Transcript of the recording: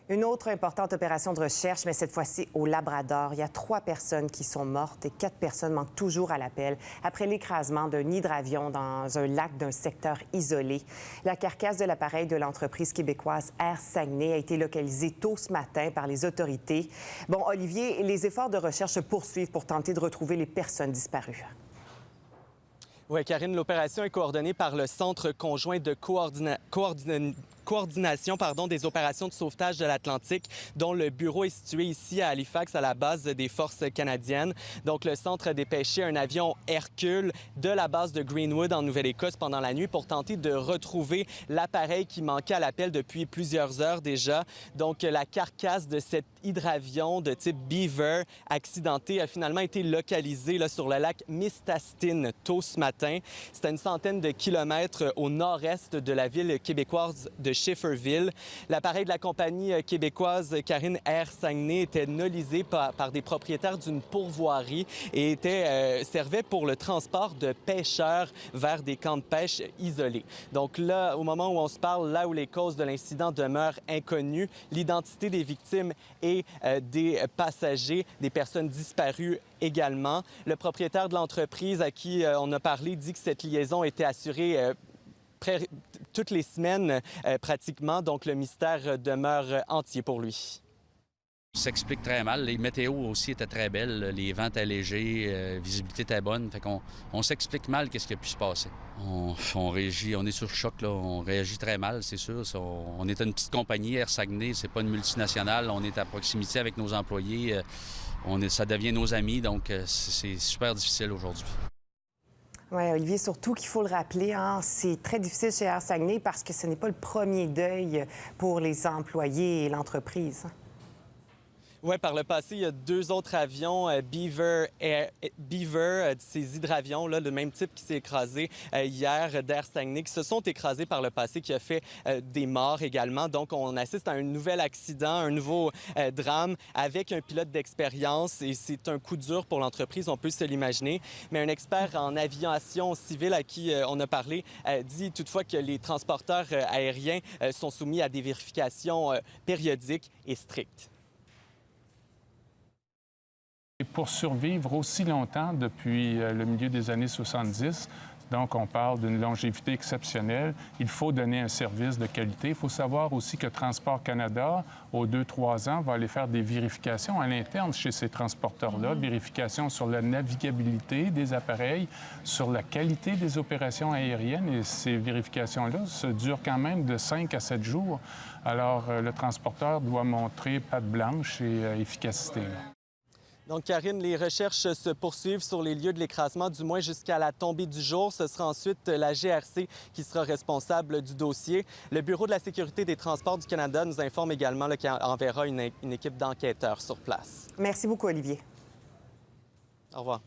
Une autre importante opération de recherche, mais cette fois-ci au Labrador. Il y a 3 personnes qui sont mortes et 4 personnes manquent toujours à l'appel après l'écrasement d'un hydravion dans un lac d'un secteur isolé. La carcasse de l'appareil de l'entreprise québécoise Air Saguenay a été localisée tôt ce matin par les autorités. Bon, Olivier, les efforts de recherche se poursuivent pour tenter de retrouver les personnes disparues. Oui, Karine, l'opération est coordonnée par le Centre conjoint de coordination des opérations de sauvetage de l'Atlantique, dont le bureau est situé ici à Halifax, à la base des forces canadiennes. Donc, le centre a dépêché un avion Hercule de la base de Greenwood en Nouvelle-Écosse pendant la nuit pour tenter de retrouver l'appareil qui manquait à l'appel depuis plusieurs heures déjà. Donc, la carcasse de cet hydravion de type Beaver accidenté a finalement été localisée là, sur le lac Mistassine tôt ce matin. C'est à une centaine de kilomètres au nord-est de la ville québécoise de Schefferville. L'appareil de la compagnie québécoise Karine Air Saguenay était nolisé par des propriétaires d'une pourvoirie et servait pour le transport de pêcheurs vers des camps de pêche isolés. Donc là, au moment où on se parle, là où les causes de l'incident demeurent inconnues, l'identité des victimes et des passagers, des personnes disparues également. Le propriétaire de l'entreprise à qui on a parlé dit que cette liaison était assurée toutes les semaines pratiquement, donc le mystère demeure entier pour lui. Ça s'explique très mal. Les météos aussi étaient très belles, les vents étaient légers, visibilité était bonne. Fait qu'on s'explique mal qu'est-ce qui a pu se passer. On réagit, on est sur le choc, là. On réagit très mal, c'est sûr. On est une petite compagnie, Air Saguenay, c'est pas une multinationale. On est à proximité avec nos employés. Ça devient nos amis, donc c'est super difficile aujourd'hui. Oui, Olivier, surtout qu'il faut le rappeler, hein, c'est très difficile chez Air Saguenay parce que ce n'est pas le premier deuil pour les employés et l'entreprise. Oui, par le passé, il y a 2 autres avions, Beaver, ces hydravions, là, le même type qui s'est écrasé hier d'Air Saguenay, qui se sont écrasés par le passé, qui a fait des morts également. Donc, on assiste à un nouvel accident, un nouveau drame avec un pilote d'expérience et c'est un coup dur pour l'entreprise, on peut se l'imaginer. Mais un expert en aviation civile à qui on a parlé dit toutefois que les transporteurs aériens sont soumis à des vérifications périodiques et strictes. Et pour survivre aussi longtemps depuis le milieu des années 70, donc on parle d'une longévité exceptionnelle, il faut donner un service de qualité. Il faut savoir aussi que Transport Canada, aux 2-3 ans, va aller faire des vérifications à l'interne chez ces transporteurs-là, vérifications sur la navigabilité des appareils, sur la qualité des opérations aériennes. Et ces vérifications-là se durent quand même de 5 à 7 jours. Alors, le transporteur doit montrer patte blanche et efficacité. Donc, Karine, les recherches se poursuivent sur les lieux de l'écrasement, du moins jusqu'à la tombée du jour. Ce sera ensuite la GRC qui sera responsable du dossier. Le Bureau de la sécurité des transports du Canada nous informe également qu'il enverra une équipe d'enquêteurs sur place. Merci beaucoup, Olivier. Au revoir.